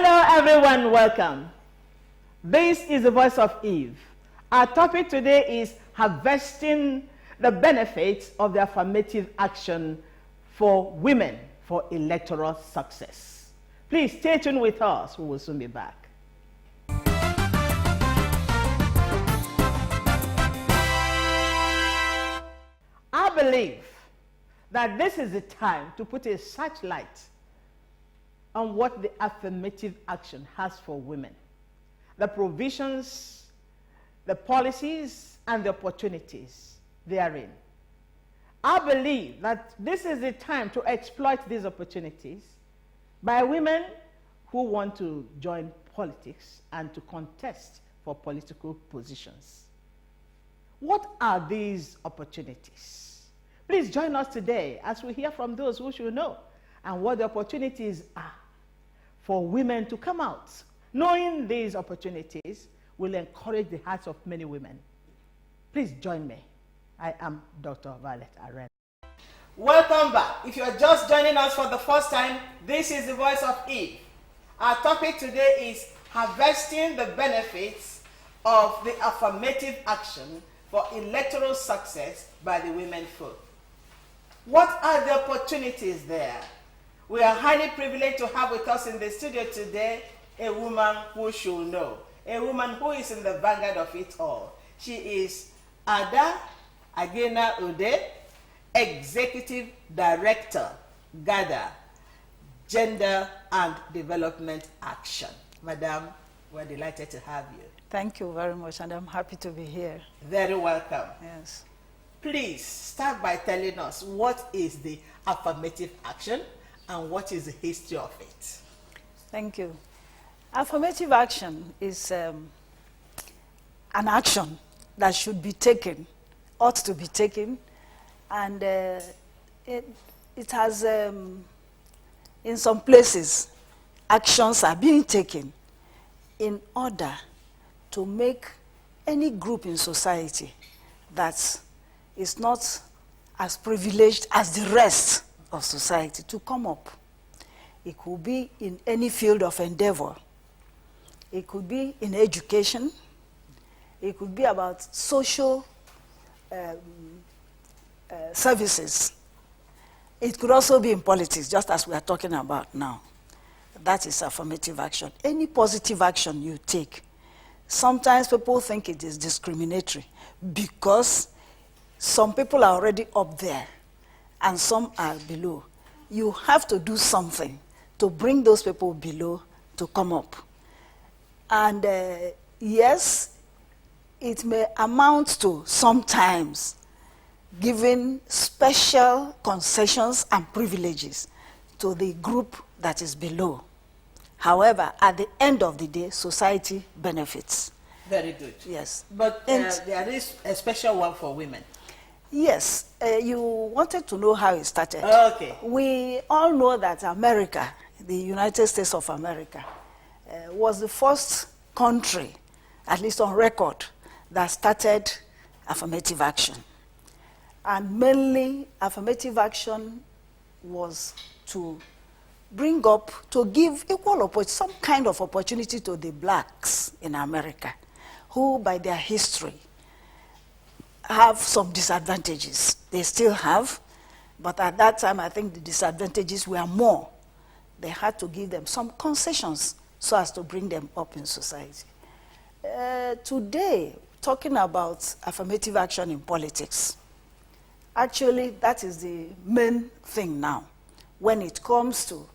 Hello everyone, welcome. This is the Voice of Eve. Our topic today is harvesting the benefits of the affirmative action for women for electoral success. Please stay tuned with us, we will soon be back. I believe that this is the time to put a searchlight on what the affirmative action has for women, the provisions, the policies, and the opportunities therein. I believe that this is the time to exploit these opportunities by women who want to join politics and to contest for political positions. What are these opportunities? Please join us today as we hear from those who should know and what the opportunities are for women to come out. Knowing these opportunities will encourage the hearts of many women. Please join me. I am Dr. Violet Arena. Welcome back. If you are just joining us for the first time, this is the Voice of Eve. Our topic today is harvesting the benefits of the affirmative action for electoral success by the women folk. What are the opportunities there? We are highly privileged to have with us in the studio today a woman who should know, a woman who is in the vanguard of it all. She is Ada Agena Ude, Executive Director, GADA, Gender and Development Action. Madam, we're delighted to have you. Thank you very much, and I'm happy to be here. Very welcome. Yes. Please start by telling us what is the affirmative action and what is the history of it? Thank you. Affirmative action is an action that should be taken, ought to be taken, and it has, in some places, actions are being taken in order to make any group in society that is not as privileged as the rest of society to come up. It could be in any field of endeavor. It could be in education. It could be about social services. It could also be in politics, just as we are talking about now. That is affirmative action. Any positive action you take, sometimes people think it is discriminatory because some people are already up there and some are below. You have to do something to bring those people below to come up. And yes, it may amount to sometimes giving special concessions and privileges to the group that is below. However, at the end of the day, society benefits. Very good. Yes. But there is a special one for women. Yes, you wanted to know how it started. Okay. We all know that America, the United States of America, was the first country, at least on record, that started affirmative action. And mainly, affirmative action was to bring up, to give equal opportunity, some kind of opportunity to the blacks in America, who by their history have some disadvantages. They still have, but at that time, I think the disadvantages were more. They had to give them some concessions so as to bring them up in society. Today, talking about affirmative action in politics, actually, that is the main thing now when it comes to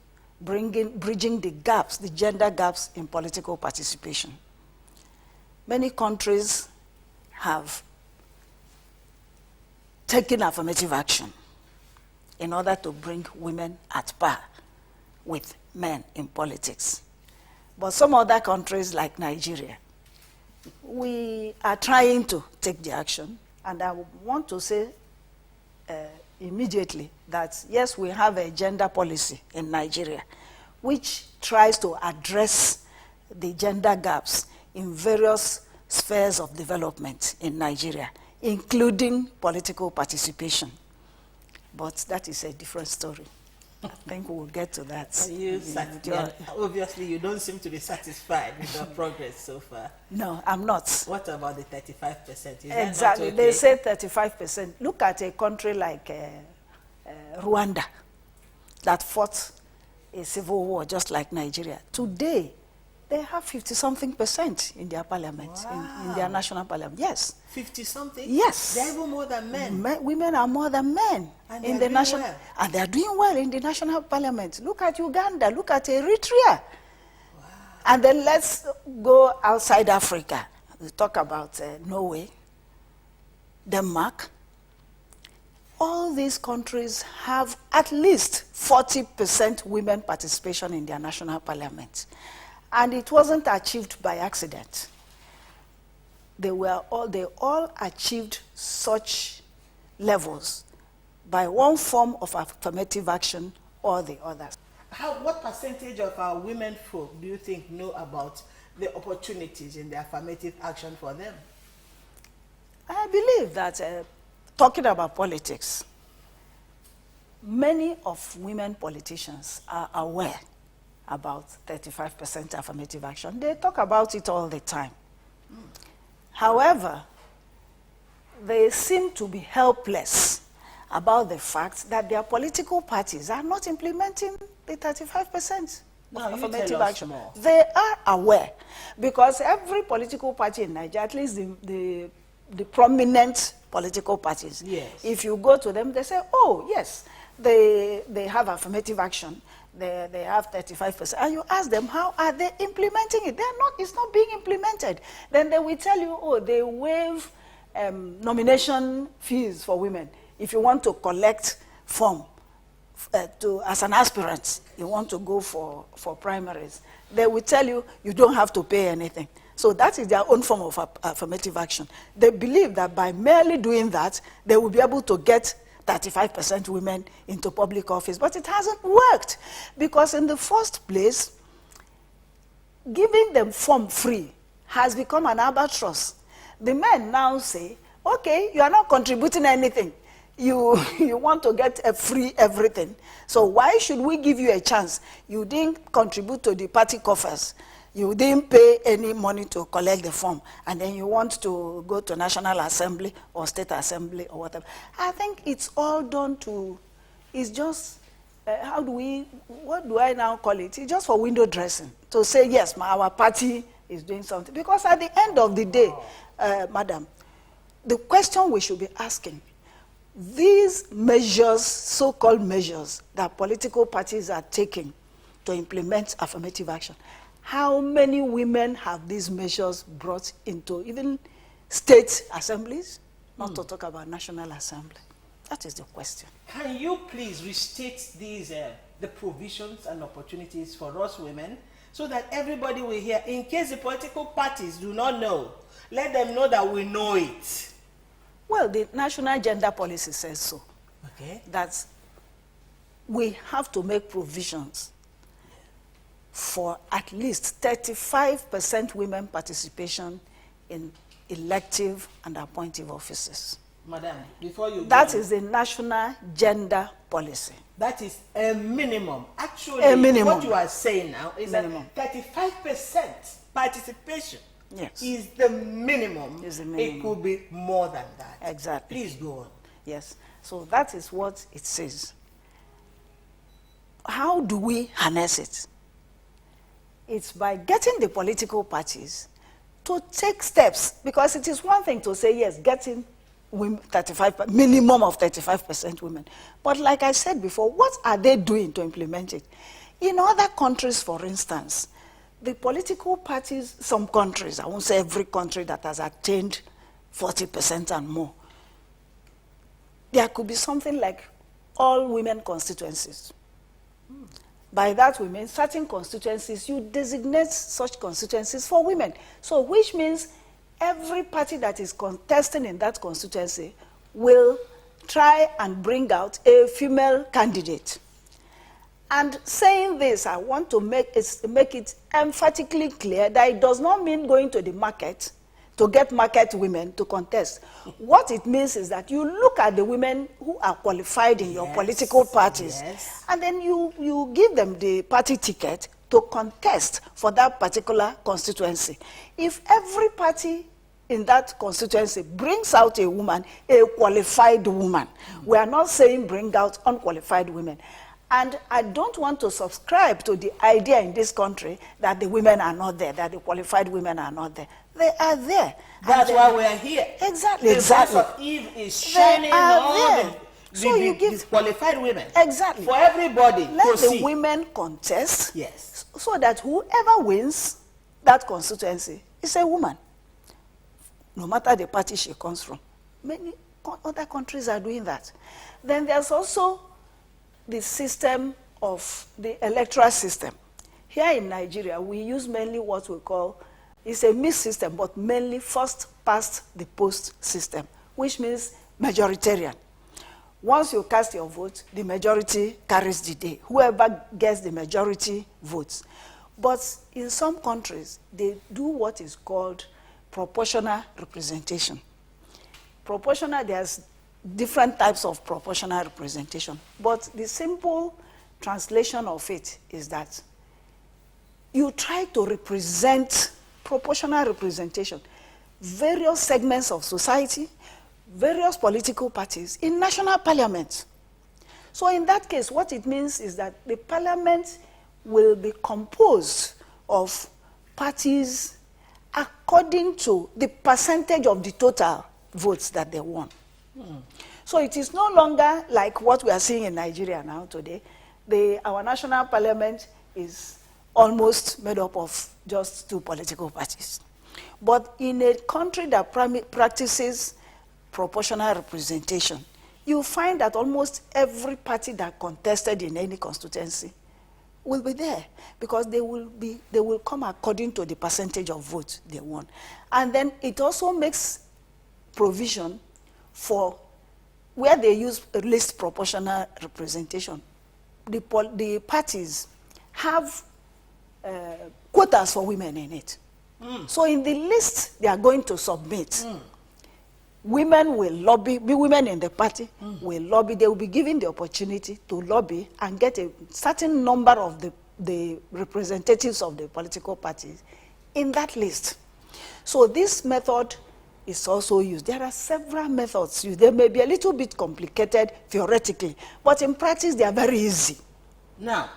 bridging the gaps, the gender gaps in political participation. Many countries have taken affirmative action in order to bring women at par with men in politics. But some other countries like Nigeria, we are trying to take the action, and I want to say immediately that yes, we have a gender policy in Nigeria which tries to address the gender gaps in various spheres of development in Nigeria, including political participation. But that is a different story. I think we'll get to that. Are you obviously, you don't seem to be satisfied with the progress so far. No, I'm not. What about the 35%? Is Exactly. that not okay? They say 35%. Look at a country like Rwanda that fought a civil war just like Nigeria. Today, they have 50-something% in their parliament, in their national parliament. Yes. 50-something? Yes. They're even more than men. Women are more than men And in they the are doing national, well. and they are doing well in the national parliament. Look at Uganda. Look at Eritrea. And then let's go outside Africa. We talk about Norway, Denmark. All these countries have at least 40% women participation in their national parliament. And it wasn't achieved by accident. They all achieved such levels by one form of affirmative action or the other. What percentage of our women folk do you think know about the opportunities in the affirmative action for them? I believe that talking about politics, many of women politicians are aware about 35% affirmative action. They talk about it all the time. However, they seem to be helpless about the fact that their political parties are not implementing the 35% of affirmative action. More. They are aware, because every political party in Nigeria, at least the prominent political parties, yes, if you go to them, they say, oh, yes, they have affirmative action. They have 35%. And you ask them, how are they implementing it? It's not being implemented. Then they will tell you, oh, they waive nomination fees for women. If you want to collect form as an aspirant, you want to go for primaries, they will tell you, you don't have to pay anything. So that is their own form of affirmative action. They believe that by merely doing that, they will be able to get 35% women into public office. But it hasn't worked, because in the first place, giving them form free has become an albatross. The men now say, okay, you are not contributing anything. You want to get a free everything. So why should we give you a chance? You didn't contribute to the party coffers. You didn't pay any money to collect the form, and then you want to go to National Assembly or State Assembly or whatever. I think it's all done to, it's just, what do I now call it? It's just for window dressing, to say, yes, our party is doing something. Because at the end of the day, madam, the question we should be asking, these measures, so-called measures, that political parties are taking to implement affirmative action, how many women have these measures brought into even state assemblies, not to talk about National Assembly? That is the question. Can you please restate these the provisions and opportunities for us women, so that everybody will hear, in case the political parties do not know, let them know that we know it. Well, the National Gender Policy says so. Okay. That we have to make provisions for at least 35% women participation in elective and appointive offices. Madam, before you That is the National Gender Policy. That is a minimum. Actually, A minimum. what you are saying now is Minimum. that 35% participation, Yes. is the minimum. Is the minimum. It could be more than that. Exactly. Please go on. Yes. So that is what it says. How do we harness it? It's by getting the political parties to take steps, because it is one thing to say, yes, getting women, minimum of 35% women. But like I said before, what are they doing to implement it? In other countries, for instance, the political parties, some countries, I won't say every country that has attained 40% and more, there could be something like all women constituencies. By that we mean certain constituencies, you designate such constituencies for women. So which means every party that is contesting in that constituency will try and bring out a female candidate. And saying this, I want to make it emphatically clear that it does not mean going to the market to get market women to contest. What it means is that you look at the women who are qualified in your political parties, and then you give them the party ticket to contest for that particular constituency. If every party in that constituency brings out a woman, a qualified woman, we are not saying bring out unqualified women. And I don't want to subscribe to the idea in this country that the women are not there, that the qualified women are not there. They are there. That's why we are here. Exactly, the exactly. voice of Eve is shining on the qualified women. Exactly. For everybody Let to the see. women contest. Yes. So that whoever wins that constituency is a woman, no matter the party she comes from. Many other countries are doing that. Then there's also the system of the electoral system. Here in Nigeria, we use mainly what we call, it's a mixed system, but mainly first past the post system, which means majoritarian. Once you cast your vote, the majority carries the day. Whoever gets the majority votes. But in some countries, they do what is called proportional representation. Proportional, there's different types of proportional representation. But the simple translation of it is that you try to represent proportional representation, various segments of society, various political parties in national parliament. So in that case, what it means is that the parliament will be composed of parties according to the percentage of the total votes that they won. So it is no longer like what we are seeing in Nigeria now today. Our national parliament is almost made up of just 2 political parties. But in a country that practices proportional representation, you find that almost every party that contested in any constituency will be there, because they will come according to the percentage of votes they won. And then it also makes provision for where they use least proportional representation. The parties have quotas for women in it. So in the list they are going to submit, women will lobby, women in the party will lobby, they will be given the opportunity to lobby and get a certain number of the representatives of the political parties in that list. So this method is also used. There are several methods used. They may be a little bit complicated theoretically, but in practice they are very easy. Now,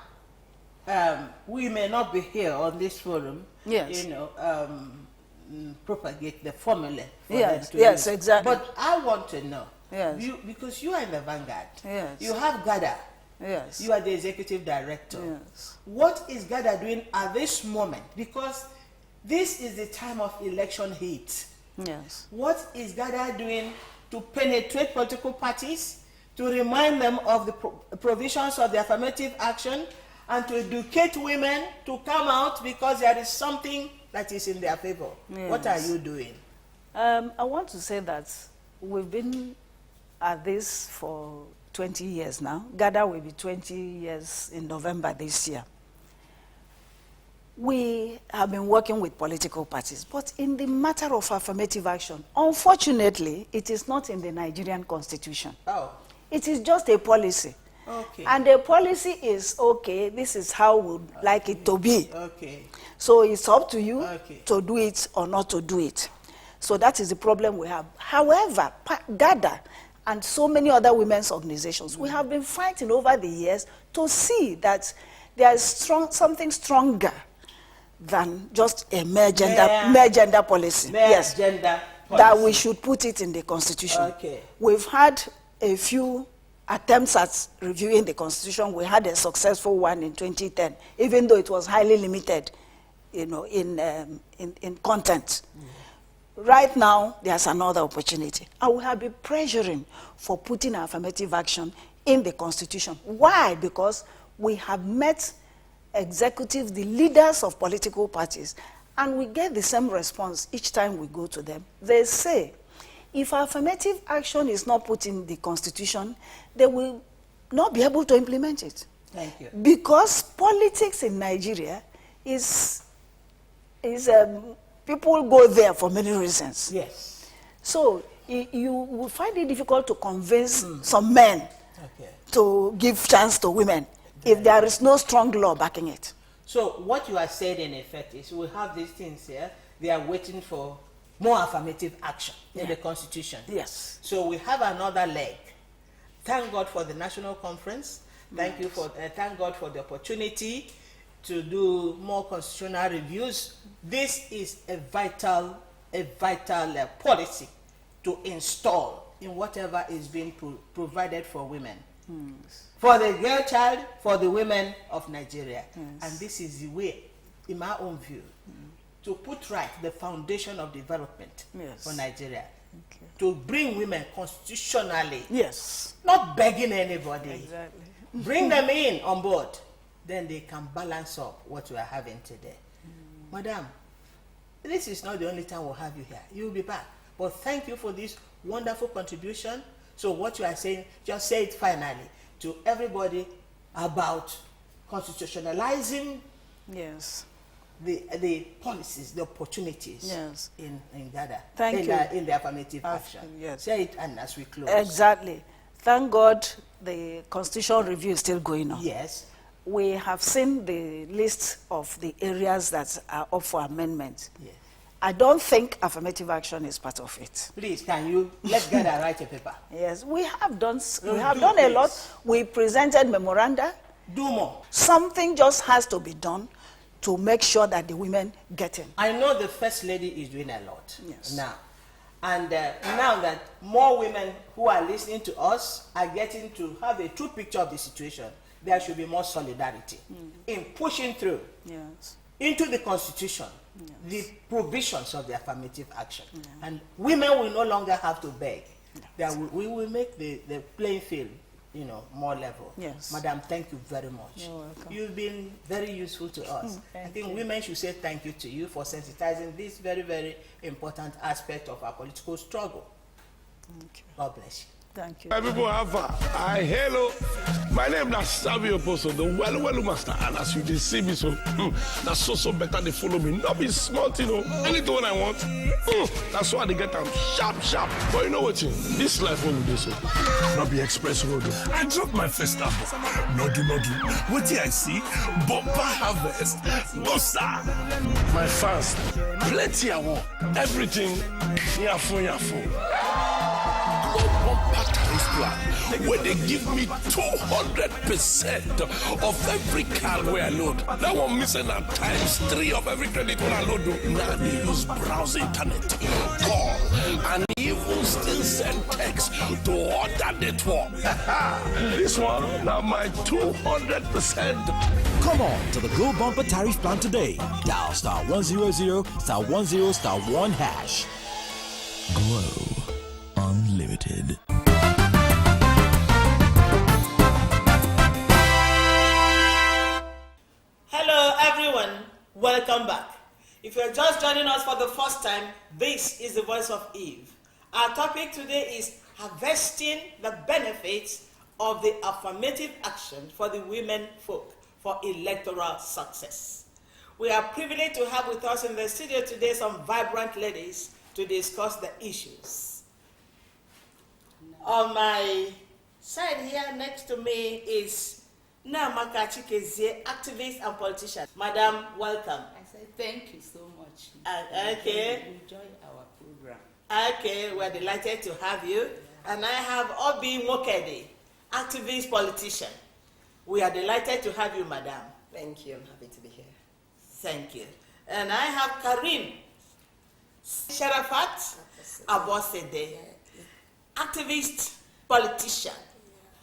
we may not be here on this forum, yes, propagate the formula for yes, them to yes, use. exactly. But I want to know, yes, because you are in the vanguard, yes, you have GADA, yes, you are the executive director. Yes. What is GADA doing at this moment? Because this is the time of election heat. Yes. What is GADA doing to penetrate political parties, to remind them of the provisions of the affirmative action, and to educate women to come out because there is something that is in their favor? Yes. What are you doing? I want to say that we've been at this for 20 years now. GADA will be 20 years in November this year. We have been working with political parties, but in the matter of affirmative action, unfortunately, it is not in the Nigerian constitution. Oh. It is just a policy. Okay. And the policy is, okay, this is how we would like it to be. Okay. So it's up to you Okay. to do it or not to do it. So that is the problem we have. However, GADA and so many other women's organizations, we have been fighting over the years to see that there is something stronger than just a mere gender policy. Yes, gender policy. That we should put it in the constitution. Okay. We've had a few attempts at reviewing the constitution. We had a successful one in 2010, even though it was highly limited, in content. Right now, there's another opportunity. And we have been pressuring for putting affirmative action in the constitution. Why? Because we have met executives, the leaders of political parties, and we get the same response each time we go to them. They say, if affirmative action is not put in the constitution, they will not be able to implement it. Thank you. Because politics in Nigeria is people go there for many reasons. Yes. So you will find it difficult to convince some men to give chance to women if there is no strong law backing it. So what you are saying in effect is we have these things here, they are waiting for more affirmative action in the Constitution. Yes. So we have another leg. Thank God for the National Conference. Thank God for the opportunity to do more constitutional reviews. This is a vital policy to install in whatever is being provided for women. For the girl child, for the women of Nigeria. And this is the way, in my own view, to put right the foundation of development for Nigeria. To bring women constitutionally. Yes. Not begging anybody. Exactly. Bring them in on board. Then they can balance up what we are having today. Madam, this is not the only time we'll have you here. You'll be back. But thank you for this wonderful contribution. So what you are saying, just say it finally to everybody about constitutionalizing the policies, the opportunities in Ghana. In the affirmative action. Yes. Say it, and as we close. Exactly. Thank God the constitutional review is still going on. Yes. We have seen the list of the areas that are up for amendment. Yes. I don't think affirmative action is part of it. Please, can you let Ghana write a paper? Yes, we have done a lot. We presented memoranda. Do more. Something just has to be done to make sure that the women get in. I know the First Lady is doing a lot now. And now that more women who are listening to us are getting to have a true picture of the situation, there should be more solidarity in pushing through into the Constitution the provisions of the affirmative action. And women will no longer have to beg. We will make the playing field, more level. Yes. Madam, thank you very much. You're welcome. You've been very useful to us. I think women should say thank you to you for sensitizing this very, very important aspect of our political struggle. Thank you. God bless you. Thank you. My people, hello. My name is Savio Poso, the well master. And as you can see me, so that's so better they follow me. Not be smart, anything I want. That's why they get them sharp. But you know what? This life will do so. Not be express road. I dropped my first album. No do. What did I see? Bumper harvest. Bossa. My fans, plenty I want. Everything, yafo. Where they give me 200% of every car where I load. That one missing at times 3 of every credit when I load. Now they use browse internet, call, and even still send text to order network. This one, now my 200%. Come on to the Go Bumper Tariff Plan today. Dial *100 *10 *1 hash. Glow Unlimited. Hello everyone, welcome back. If you're just joining us for the first time, this is the Voice of Eve. Our topic today is harvesting the benefits of the affirmative action for the women folk for electoral success. We are privileged to have with us in the studio today some vibrant ladies to discuss the issues. On my side here next to me is Namaka Chikezie, activist and politician. Madam, welcome. I said thank you so much. Okay. Enjoy our program. Okay, we're delighted to have you. And I have Obi Mokede, activist politician. We are delighted to have you, madam. Thank you. I'm happy to be here. Thank you. And I have Karim Sharafat Abosede, activist politician.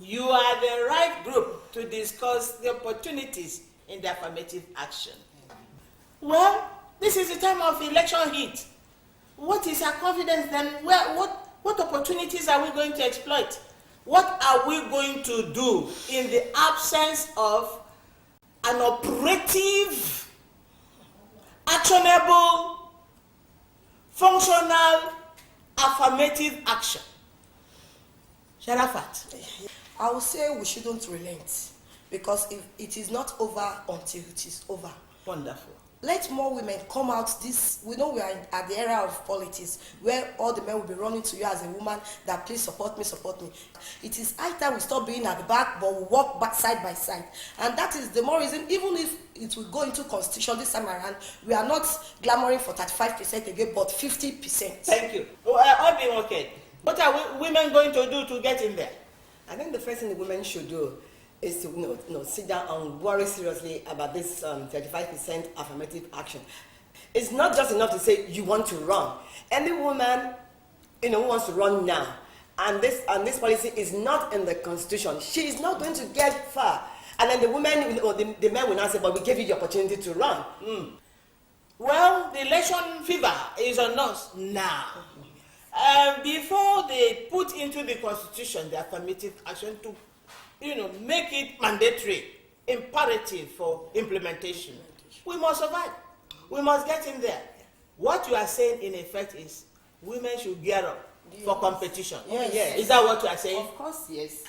You are the right group to discuss the opportunities in the affirmative action. Well, this is the time of election heat. What is our confidence then? What opportunities are we going to exploit? What are we going to do in the absence of an operative, actionable, functional, affirmative action? Sharafat. I would say we shouldn't relent because if it is not over until it is over. Wonderful. Let more women come out. We know we are at the era of politics where all the men will be running to you as a woman that please support me, support me. It is high time we stop being at the back, but we walk back side by side. And that is the more reason, even if it will go into constitution this time around, we are not clamoring for 35% again, but 50%. Thank you. Okay. What are women going to do to get in there? I think the first thing the women should do is to sit down and worry seriously about this 35% affirmative action. It's not just enough to say you want to run. Any woman, who wants to run now, and this policy is not in the constitution, she is not going to get far. And then the women or the men will not say, but we gave you the opportunity to run. Well, the election fever is on us now. Before they put into the constitution the affirmative action to make it mandatory, imperative for implementation, we must survive. We must get in there. What you are saying, in effect, is women should gear up for competition. Yes. Is that what you are saying? Of course, yes.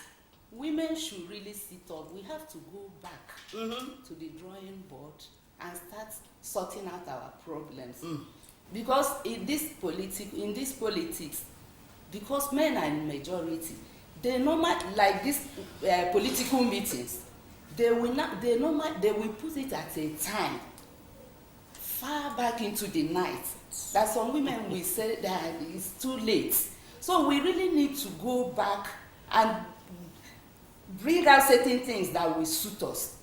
Women should really sit up. We have to go back to the drawing board and start sorting out our problems. Because in this politics, because men are in majority, they like this political meetings, they will put it at a time far back into the night that some women will say that it's too late. So we really need to go back and bring out certain things that will suit us.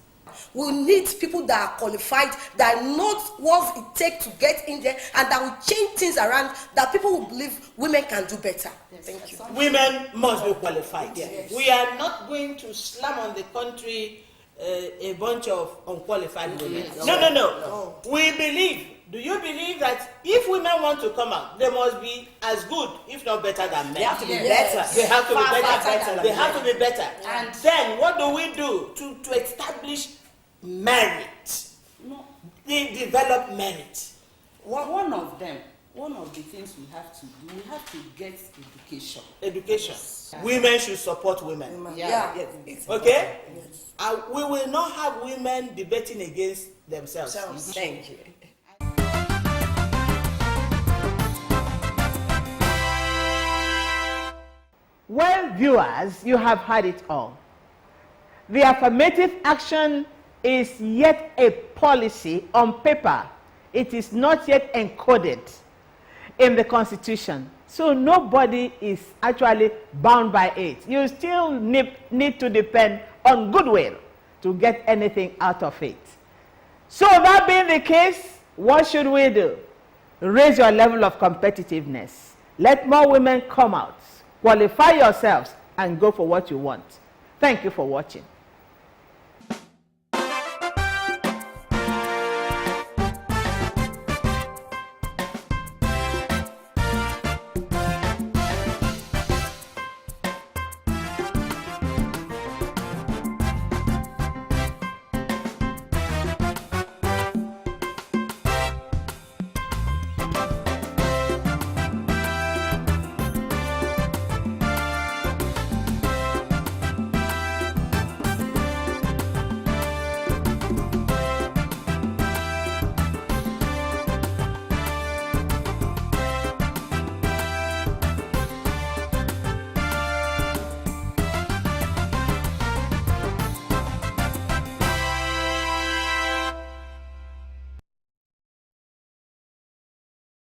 We need people that are qualified, that know what it takes to get in there, and that will change things around, that people will believe women can do better. Yes, Thank you. Women must be qualified. Yes. We are not going to slam on the country a bunch of unqualified women. No. We believe. Do you believe that if women want to come out, they must be as good, if not better than men? They have to be Yes. better. They have to be Far better. They have to be better. And then what do we do to establish merit? no, Develop merit. one of the things we have to do, we have to get education. Education. Women should support women. Yeah. Okay? We will not have women debating against themselves. Thank you. Well, viewers, you have heard it all. The affirmative action is yet a policy on paper. It is not yet encoded in the Constitution. So nobody is actually bound by it. You still need to depend on goodwill to get anything out of it. So that being the case, what should we do? Raise your level of competitiveness. Let more women come out. Qualify yourselves and go for what you want. Thank you for watching.